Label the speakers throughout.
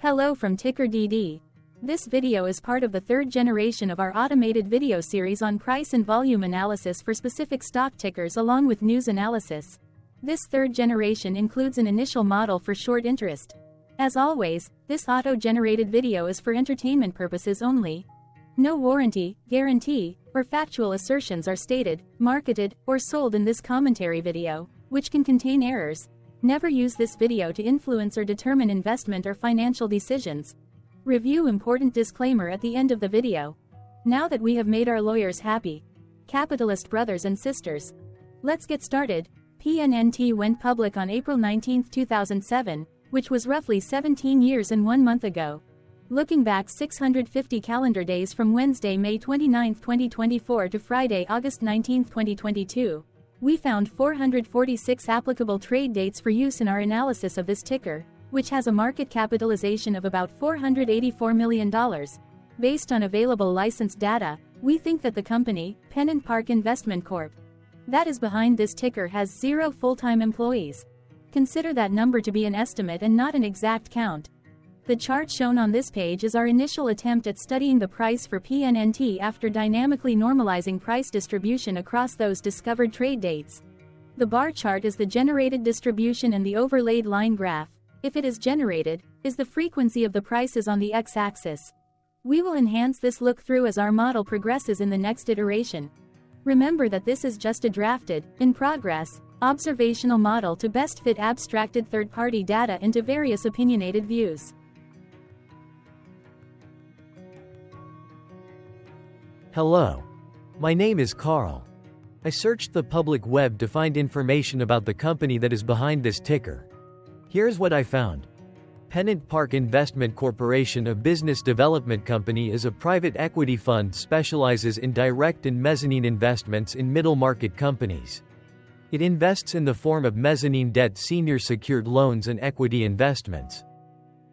Speaker 1: Hello from TickerDD. This video is part of the third generation of our automated video series on price and volume analysis for specific stock tickers along with news analysis. This third generation includes an initial model for short interest. As always, this auto-generated video is for entertainment purposes only. No warranty, guarantee, or factual assertions are stated, marketed, or sold in this commentary video, which can contain errors. Never use this video to influence or determine investment or financial decisions. Review important disclaimer at the end of the video. Now that we have made our lawyers happy, capitalist brothers and sisters, let's get started. PNNT went public on April 19, 2007, which was roughly 17 years and 1 month ago. Looking back 650 calendar days from Wednesday, May 29, 2024 to Friday, August 19, 2022, we found 446 applicable trade dates for use in our analysis of this ticker, which has a market capitalization of about $484 million. Based on available licensed data, we think that the company, PNNT Investment Corp., that is behind this ticker has 0 full-time employees. Consider that number to be an estimate and not an exact count. The chart shown on this page is our initial attempt at studying the price for PNNT after dynamically normalizing price distribution across those discovered trade dates. The bar chart is the generated distribution and the overlaid line graph, if it is generated, is the frequency of the prices on the x-axis. We will enhance this look-through as our model progresses in the next iteration. Remember that this is just a drafted, in progress, observational model to best fit abstracted third-party data into various opinionated views.
Speaker 2: Hello. My name is Carl. I searched the public web to find information about the company that is behind this ticker. Here's what I found. PNNT Investment Corporation, a business development company, is a private equity fund specializes in direct and mezzanine investments in middle-market companies. It invests in the form of mezzanine debt, senior secured loans, and equity investments.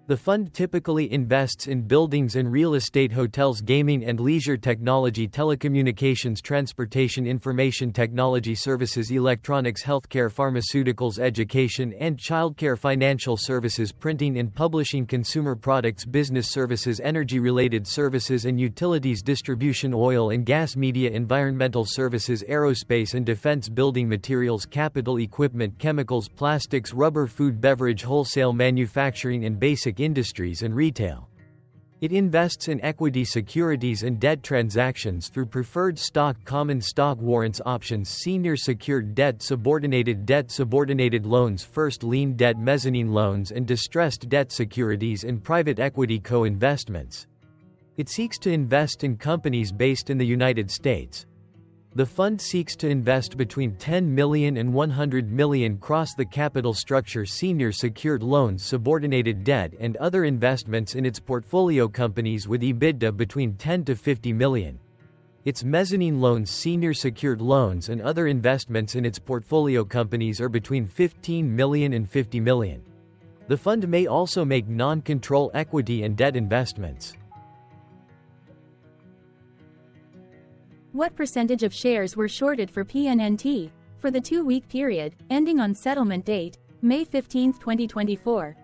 Speaker 2: The fund typically invests in buildings and real estate, hotels, gaming and leisure technology, telecommunications, transportation, information technology services, electronics, healthcare, pharmaceuticals, education and childcare, financial services, printing and publishing, consumer products, business services, energy-related services and utilities, distribution, oil and gas, media, environmental services, aerospace and defense, building materials, capital equipment, chemicals, plastics, rubber, food, beverage, wholesale, manufacturing and basic industries and retail. It invests in equity securities and debt transactions through preferred stock, common stock, warrants, options, senior secured debt, subordinated loans, first lien debt, mezzanine loans and distressed debt securities and private equity co-investments. It seeks to invest in companies based in the United States. The fund seeks to invest between $10 million and $100 million across the capital structure, senior secured loans, subordinated debt and other investments in its portfolio companies with EBITDA between $10 to $50 million. Its mezzanine loans, senior secured loans and other investments in its portfolio companies are between $15 million and $50 million. The fund may also make non-control equity and debt investments.
Speaker 1: What percentage of shares were shorted for PNNT for the 2-week period, ending on settlement date, May 15, 2024?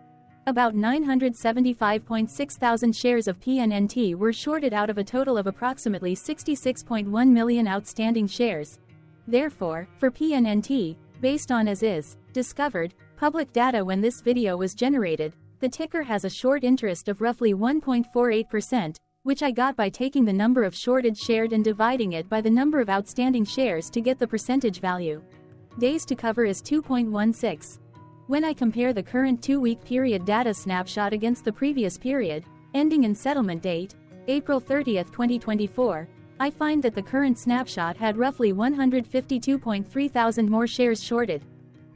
Speaker 1: About 975.6 thousand shares of PNNT were shorted out of a total of approximately 66.1 million outstanding shares. Therefore, for PNNT, based on as is, discovered, public data when this video was generated, the ticker has a short interest of roughly 1.48%, which I got by taking the number of shorted shared and dividing it by the number of outstanding shares to get the percentage value. Days to cover is 2.16. When I compare the current 2-week period data snapshot against the previous period, ending in settlement date, April 30, 2024, I find that the current snapshot had roughly 152.3 thousand more shares shorted.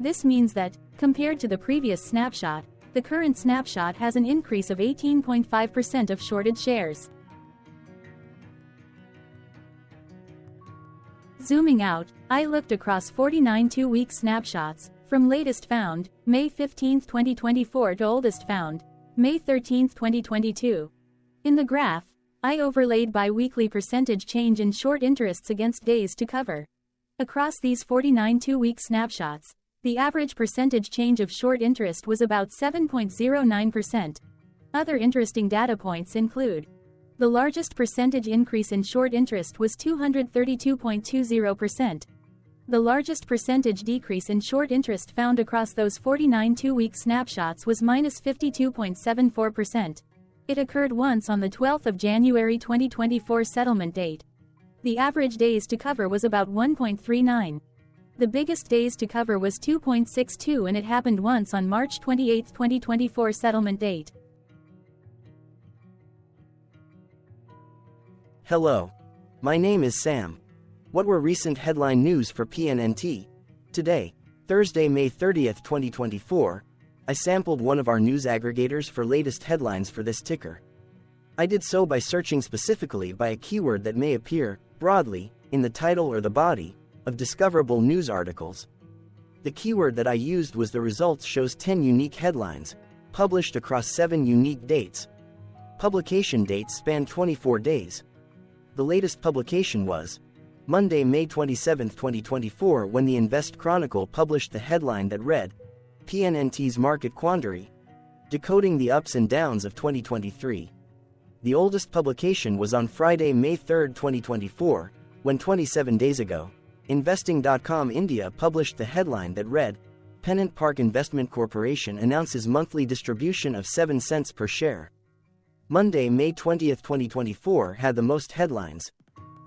Speaker 1: This means that, compared to the previous snapshot, the current snapshot has an increase of 18.5% of shorted shares. Zooming out, I looked across 49 2-week snapshots, from latest found, May 15, 2024 to oldest found, May 13, 2022. In the graph, I overlaid bi-weekly percentage change in short interests against days to cover. Across these 49 2-week snapshots, The average percentage change of short interest was about 7.09%. Other interesting data points include: the largest percentage increase in short interest was 232.20%. The largest percentage decrease in short interest found across those 49 two-week snapshots was -52.74%. It occurred once on the 12th of January 2024 settlement date. The average days to cover was about 1.39. The biggest days to cover was 2.62, and it happened once on March 28, 2024 settlement date.
Speaker 3: Hello. My name is Sam. What were recent headline news for PNNT? Today, Thursday, May 30th, 2024, I sampled one of our news aggregators for latest headlines for this ticker. I did so by searching specifically by a keyword that may appear, broadly, in the title or the body of discoverable news articles. The keyword that I used was the results shows 10 unique headlines, published across 7 unique dates. Publication dates span 24 days. The latest publication was Monday, May 27, 2024, when the Invest Chronicle published the headline that read, PNNT's Market Quandary, Decoding the Ups and Downs of 2023. The oldest publication was on Friday, May 3, 2024, when 27 days ago, Investing.com India published the headline that read, PNNT Park Investment Corporation announces monthly distribution of 7 cents per share. Monday, May 20, 2024 had the most headlines.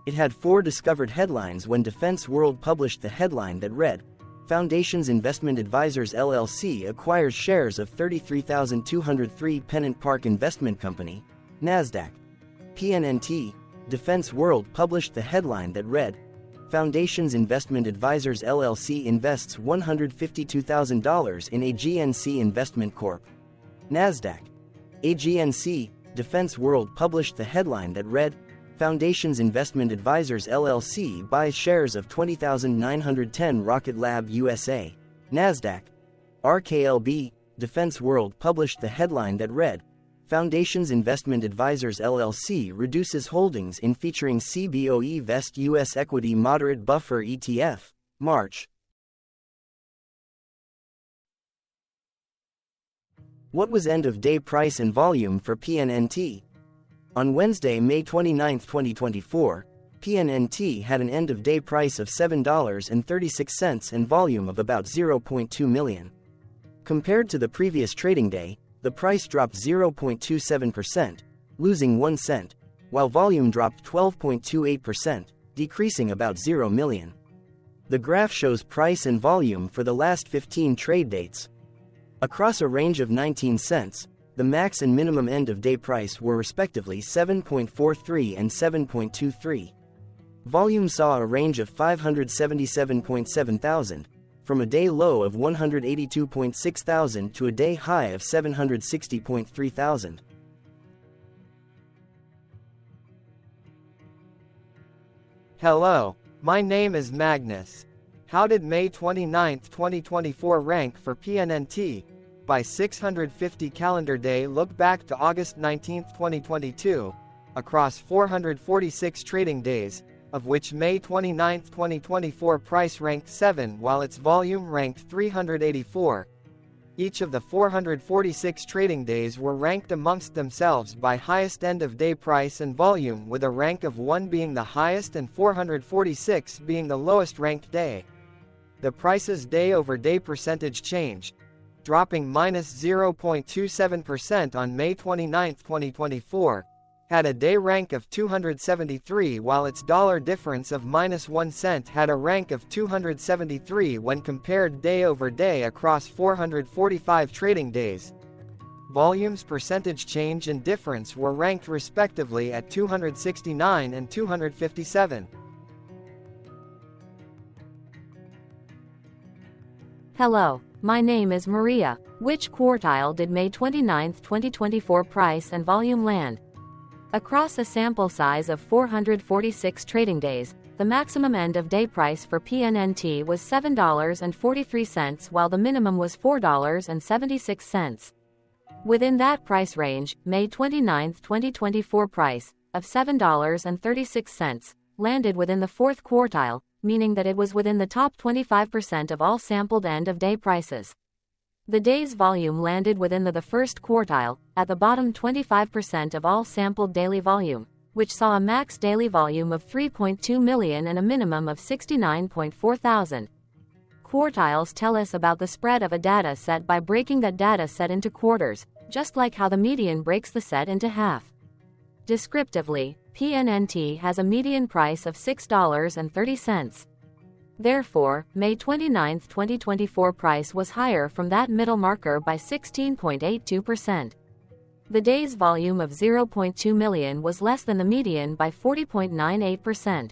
Speaker 3: It had 4 discovered headlines when Defense World published the headline that read, Foundations Investment Advisors LLC acquires shares of 33,203 PNNT Park Investment Company, NASDAQ. PNNT, Defense World published the headline that read, Foundations Investment Advisors LLC invests $152,000 in AGNC Investment Corp. NASDAQ. AGNC, Defense World published the headline that read, Foundations Investment Advisors LLC buys shares of 20,910 Rocket Lab USA, NASDAQ. RKLB, Defense World published the headline that read, Foundations Investment Advisors LLC reduces holdings in featuring CBOE Vest US Equity Moderate Buffer ETF, March. What was end-of-day price and volume for PNNT? On Wednesday, May 29, 2024, PNNT had an end-of-day price of $7.36 and volume of about 0.2 million. Compared to the previous trading day, the price dropped 0.27%, losing 1 cent, while volume dropped 12.28%, decreasing about 0 million. The graph shows price and volume for the last 15 trade dates. Across a range of 19 cents, the max and minimum end-of-day price were respectively 7.43 and 7.23. Volume saw a range of 577.7 thousand, from a day low of 182.6 thousand to a day high of 760.3 thousand.
Speaker 4: Hello, my name is Magnus. How did May 29, 2024 rank for PNNT? By 650 calendar day look back to August 19, 2022, across 446 trading days, of which May 29, 2024 price ranked 7 while its volume ranked 384. Each of the 446 trading days were ranked amongst themselves by highest end-of-day price and volume, with a rank of 1 being the highest and 446 being the lowest ranked day. The price's day-over-day percentage change, dropping -0.27% on May 29, 2024, had a day rank of 273 while its dollar difference of -1 cent had a rank of 273 when compared day over day across 445 trading days. Volume's percentage change and difference were ranked respectively at 269 and 257.
Speaker 5: Hello, my name is Maria. Which quartile did May 29, 2024 price and volume land? Across a sample size of 446 trading days, the maximum end-of-day price for PNNT was $7.43 while the minimum was $4.76. Within that price range, May 29, 2024 price, of $7.36, landed within the fourth quartile, meaning that it was within the top 25% of all sampled end-of-day prices. The day's volume landed within the first quartile, at the bottom 25% of all sampled daily volume, which saw a max daily volume of 3.2 million and a minimum of 69.4 thousand. Quartiles tell us about the spread of a data set by breaking that data set into quarters, just like how the median breaks the set into half. Descriptively, PNNT has a median price of $6.30. Therefore, May 29, 2024 price was higher from that middle marker by 16.82%. The day's volume of 0.2 million was less than the median by 40.98%.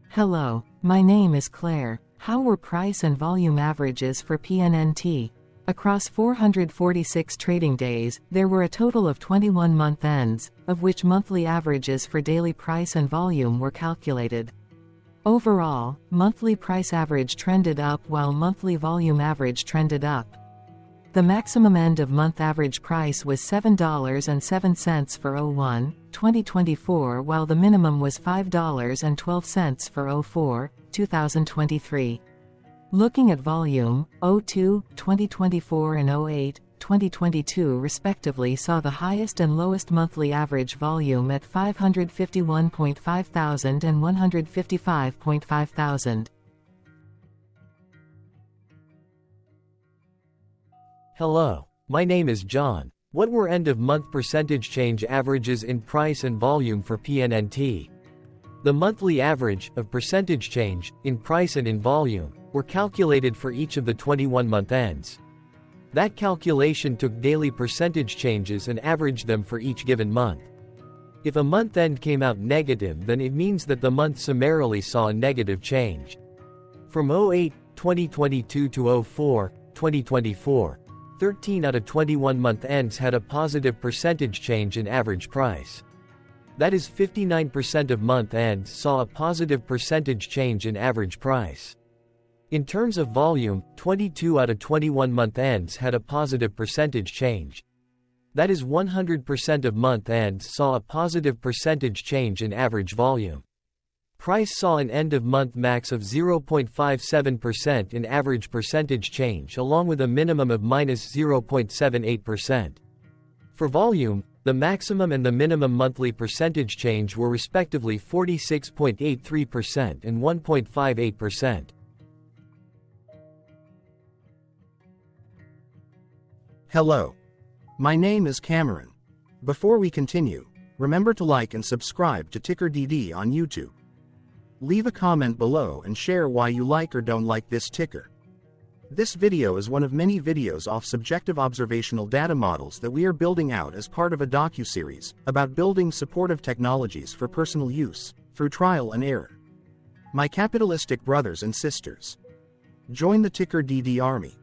Speaker 6: Hello, my name is Claire. How were price and volume averages for PNNT? Across 446 trading days, there were a total of 21 month ends, of which monthly averages for daily price and volume were calculated. Overall, monthly price average trended up while monthly volume average trended up. The maximum end of month average price was $7.07 for 01/2024, while the minimum was $5.12 for 04/2023. Looking at volume, 02/2024 and 08/2022 respectively saw the highest and lowest monthly average volume at 551.5 thousand and 155.5 thousand.
Speaker 2: Hello, my name is John. What were end-of-month percentage change averages in price and volume for PNNT? The monthly average of percentage change in price and in volume were calculated for each of the 21-month ends. That calculation took daily percentage changes and averaged them for each given month. If a month end came out negative, then it means that the month summarily saw a negative change. From 08/2022 to 04/2024, 13 out of 21 month ends had a positive percentage change in average price. That is 59% of month ends saw a positive percentage change in average price. In terms of volume, 22 out of 21 month ends had a positive percentage change. That is 100% of month ends saw a positive percentage change in average volume. Price saw an end-of-month max of 0.57% in average percentage change along with a minimum of -0.78%. For volume, the maximum and the minimum monthly percentage change were respectively 46.83% and 1.58%.
Speaker 7: Hello. My name is Cameron. Before we continue, remember to like and subscribe to TickerDD on YouTube. Leave a comment below and share why you like or don't like this ticker. This video is one of many videos off subjective observational data models that we are building out as part of a docu-series about building supportive technologies for personal use, through trial and error. My capitalistic brothers and sisters, join the TickerDD army.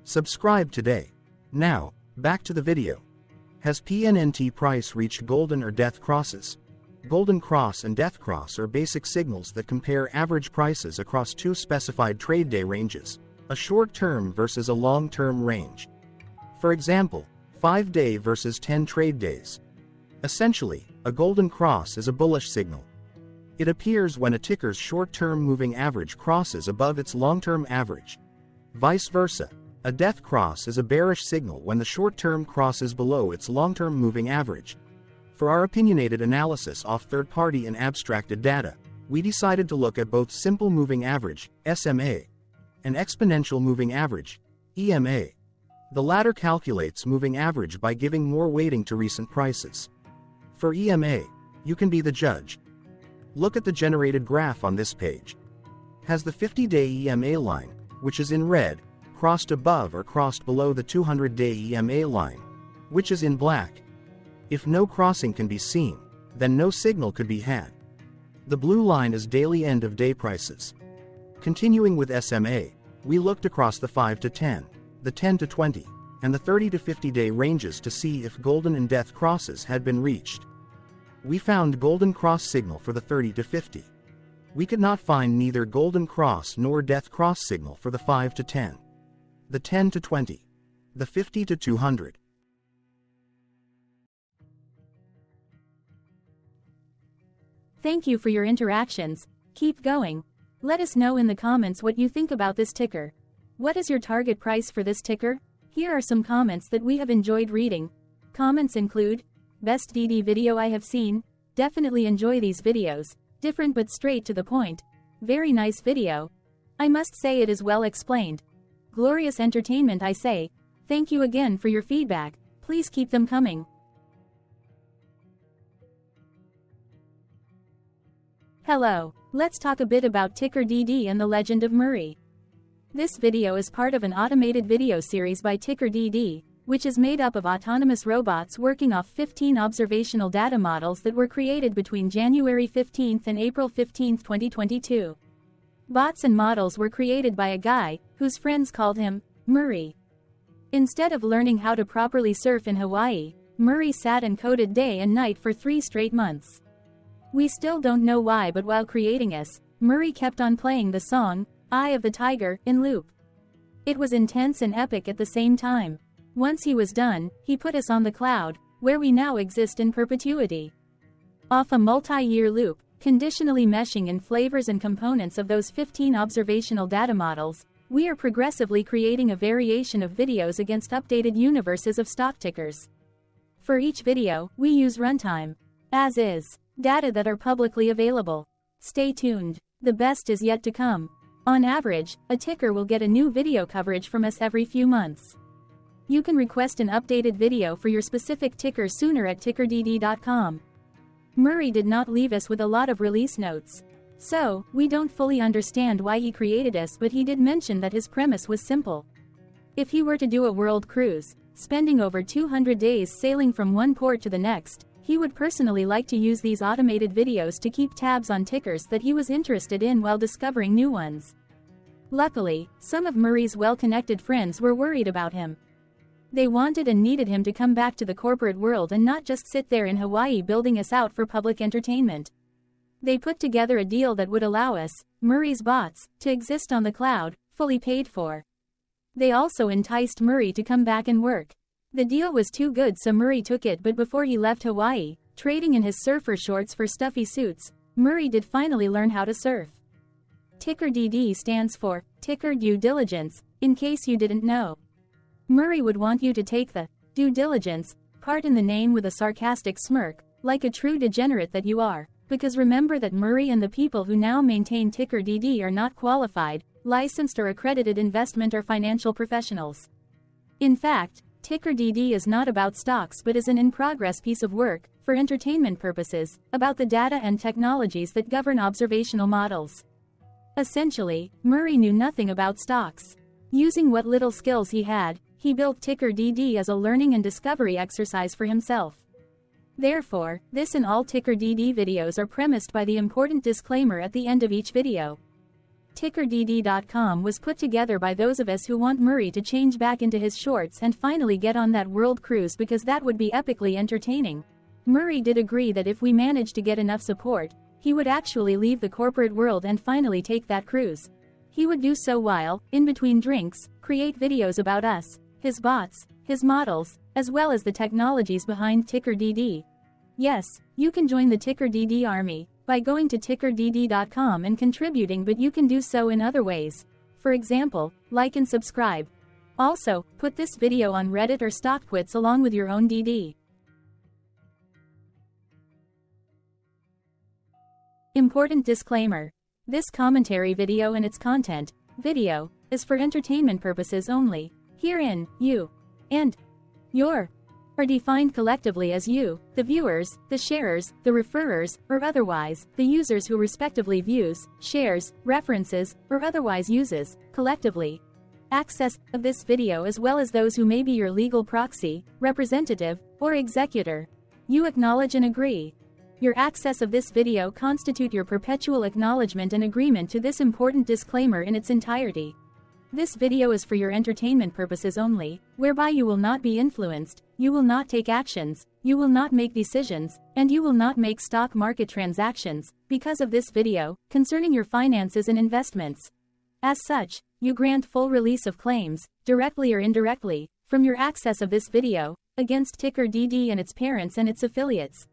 Speaker 7: Subscribe today. Now, back to the video. Has PNNT price reached golden or death crosses? Golden cross and death cross are basic signals that compare average prices across two specified trade day ranges, a short-term versus a long-term range. For example, 5-day versus 10 trade days. Essentially, a golden cross is a bullish signal. It appears when a ticker's short-term moving average crosses above its long-term average. Vice versa, a death cross is a bearish signal when the short-term crosses below its long-term moving average. For our opinionated analysis off third-party and abstracted data, we decided to look at both simple moving average, SMA, and exponential moving average, EMA. The latter calculates moving average by giving more weighting to recent prices. For EMA, you can be the judge. Look at the generated graph on this page. Has the 50-day EMA line, which is in red, crossed above or crossed below the 200-day EMA line, which is in black? If no crossing can be seen, then no signal could be had. The blue line is daily end-of-day prices. Continuing with SMA, we looked across the 5 to 10, the 10 to 20, and the 30 to 50-day ranges to see if golden and death crosses had been reached. We found golden cross signal for the 30 to 50. We could not find neither golden cross nor death cross signal for the 5 to 10, the 10 to 20, the 50 to 200.
Speaker 1: Thank you for your interactions. Keep going. Let us know in the comments what you think about this ticker. What is your target price for this ticker? Here are some comments that we have enjoyed reading. Comments include, best DD video I have seen, definitely enjoy these videos, different but straight to the point, very nice video. I must say it is well explained. Glorious entertainment I say, thank you again for your feedback, please keep them coming. Hello, let's talk a bit about TickerDD and the Legend of Murray. This video is part of an automated video series by TickerDD, which is made up of autonomous robots working off 15 observational data models that were created between January 15 and April 15, 2022. Bots and models were created by a guy, whose friends called him Murray. Instead of learning how to properly surf in Hawaii, Murray sat and coded day and night for 3 straight months. We still don't know why, but while creating us, Murray kept on playing the song, Eye of the Tiger, in loop. It was intense and epic at the same time. Once he was done, he put us on the cloud, where we now exist in perpetuity. Off a multi-year loop, conditionally meshing in flavors and components of those 15 observational data models, we are progressively creating a variation of videos against updated universes of stock tickers. For each video, we use runtime, as is, data that are publicly available. Stay tuned, the best is yet to come. On average, a ticker will get a new video coverage from us every few months. You can request an updated video for your specific ticker sooner at TickerDD.com. Murray did not leave us with a lot of release notes. So, we don't fully understand why he created us, but he did mention that his premise was simple. If he were to do a world cruise, spending over 200 days sailing from one port to the next, he would personally like to use these automated videos to keep tabs on tickers that he was interested in while discovering new ones. Luckily, some of Murray's well-connected friends were worried about him. They wanted and needed him to come back to the corporate world and not just sit there in Hawaii building us out for public entertainment. They put together a deal that would allow us, Murray's bots, to exist on the cloud, fully paid for. They also enticed Murray to come back and work. The deal was too good, so Murray took it, but before he left Hawaii, trading in his surfer shorts for stuffy suits, Murray did finally learn how to surf. TickerDD stands for Ticker Due Diligence, in case you didn't know. Murray would want you to take the due diligence part in the name with a sarcastic smirk, like a true degenerate that you are, because remember that Murray and the people who now maintain TickerDD are not qualified, licensed or accredited investment or financial professionals. In fact, TickerDD is not about stocks but is an in-progress piece of work, for entertainment purposes, about the data and technologies that govern observational models. Essentially, Murray knew nothing about stocks. Using what little skills he had, he built TickerDD as a learning and discovery exercise for himself. Therefore, this and all TickerDD videos are premised by the important disclaimer at the end of each video. TickerDD.com was put together by those of us who want Murray to change back into his shorts and finally get on that world cruise, because that would be epically entertaining. Murray did agree that if we managed to get enough support, he would actually leave the corporate world and finally take that cruise. He would do so while, in between drinks, create videos about us, his bots, his models, as well as the technologies behind TickerDD. Yes, you can join the TickerDD army by going to TickerDD.com and contributing, but you can do so in other ways. For example, like and subscribe. Also, put this video on Reddit or StockTwits along with your own DD. Important disclaimer. This commentary video and its content, video, is for entertainment purposes only. Herein, you and your are defined collectively as you, the viewers, the sharers, the referrers, or otherwise, the users who respectively views, shares, references, or otherwise uses, collectively, access of this video, as well as those who may be your legal proxy, representative, or executor. You acknowledge and agree. Your access of this video constitute your perpetual acknowledgement and agreement to this important disclaimer in its entirety. This video is for your entertainment purposes only, whereby you will not be influenced, you will not take actions, you will not make decisions, and you will not make stock market transactions, because of this video, concerning your finances and investments. As such, you grant full release of claims, directly or indirectly, from your access of this video, against TickerDD and its parents and its affiliates.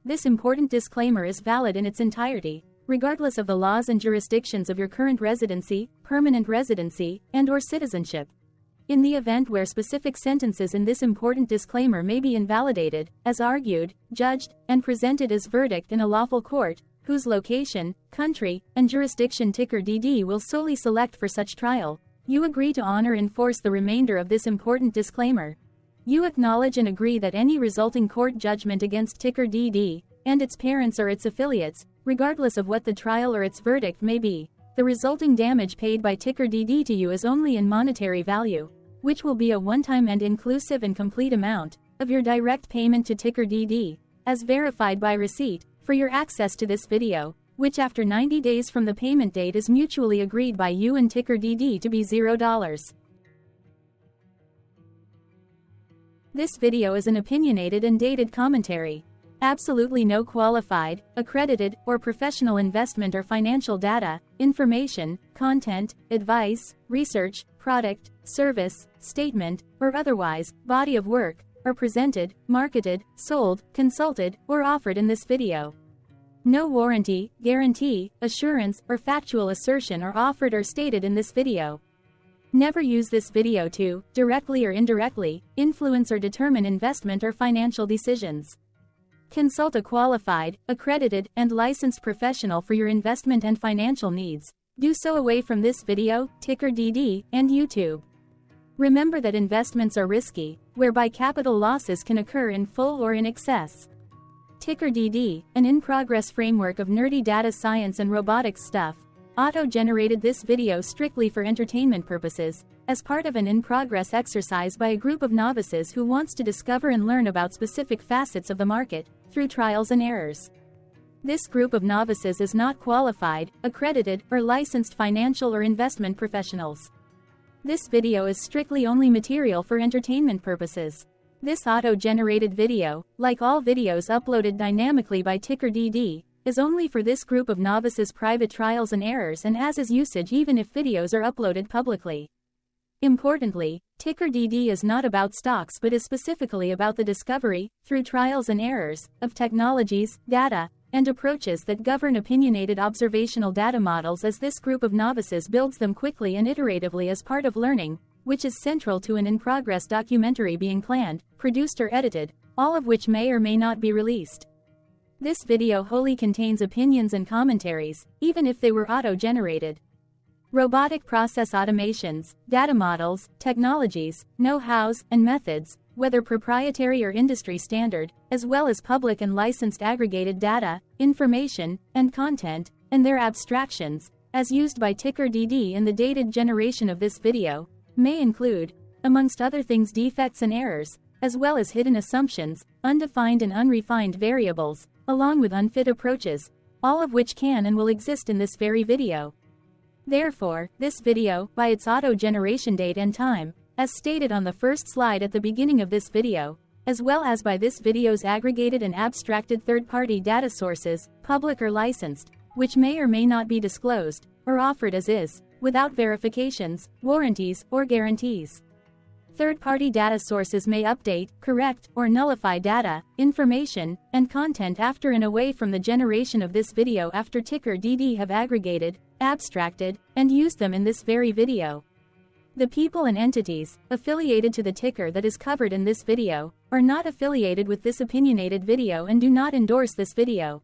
Speaker 1: This important disclaimer is valid in its entirety. regardless of the laws and jurisdictions of your current residency, permanent residency, and/or citizenship. In the event where specific sentences in this important disclaimer may be invalidated, as argued, judged, and presented as verdict in a lawful court, whose location, country, and jurisdiction TickerDD will solely select for such trial, you agree to honor and enforce the remainder of this important disclaimer. You acknowledge and agree that any resulting court judgment against TickerDD, and its parents or its affiliates, regardless of what the trial or its verdict may be, the resulting damage paid by TickerDD to you is only in monetary value, which will be a one-time and inclusive and complete amount of your direct payment to TickerDD, as verified by receipt, for your access to this video, which after 90 days from the payment date is mutually agreed by you and TickerDD to be $0. This video is an opinionated and dated commentary. Absolutely no qualified, accredited, or professional investment or financial data, information, content, advice, research, product, service, statement, or otherwise, body of work, are presented, marketed, sold, consulted, or offered in this video. No warranty, guarantee, assurance, or factual assertion are offered or stated in this video. Never use this video to, directly or indirectly, influence or determine investment or financial decisions. Consult a qualified, accredited, and licensed professional for your investment and financial needs. Do so away from this video, TickerDD, and YouTube. Remember that investments are risky, whereby capital losses can occur in full or in excess. TickerDD, an in-progress framework of nerdy data science and robotics stuff, auto-generated this video strictly for entertainment purposes, as part of an in-progress exercise by a group of novices who wants to discover and learn about specific facets of the market, through trials and errors. This group of novices is not qualified, accredited, or licensed financial or investment professionals. This video is strictly only material for entertainment purposes. This auto-generated video, like all videos uploaded dynamically by TickerDD, is only for this group of novices' private trials and errors and as is usage even if videos are uploaded publicly. Importantly, TickerDD is not about stocks but is specifically about the discovery, through trials and errors, of technologies, data, and approaches that govern opinionated observational data models as this group of novices builds them quickly and iteratively as part of learning, which is central to an in-progress documentary being planned, produced or edited, all of which may or may not be released. This video wholly contains opinions and commentaries, even if they were auto-generated. Robotic process automations, data models, technologies, know-hows, and methods, whether proprietary or industry standard, as well as public and licensed aggregated data, information, and content, and their abstractions, as used by TickerDD in the dated generation of this video, may include, amongst other things, defects and errors, as well as hidden assumptions, undefined and unrefined variables, along with unfit approaches, all of which can and will exist in this very video. Therefore, this video, by its auto-generation date and time, as stated on the first slide at the beginning of this video, as well as by this video's aggregated and abstracted third-party data sources, public or licensed, which may or may not be disclosed, or offered as is, without verifications, warranties, or guarantees. Third-party data sources may update, correct, or nullify data, information, and content after and away from the generation of this video after TickerDD have aggregated, abstracted, and used them in this very video. The people and entities affiliated to the ticker that is covered in this video are not affiliated with this opinionated video and do not endorse this video.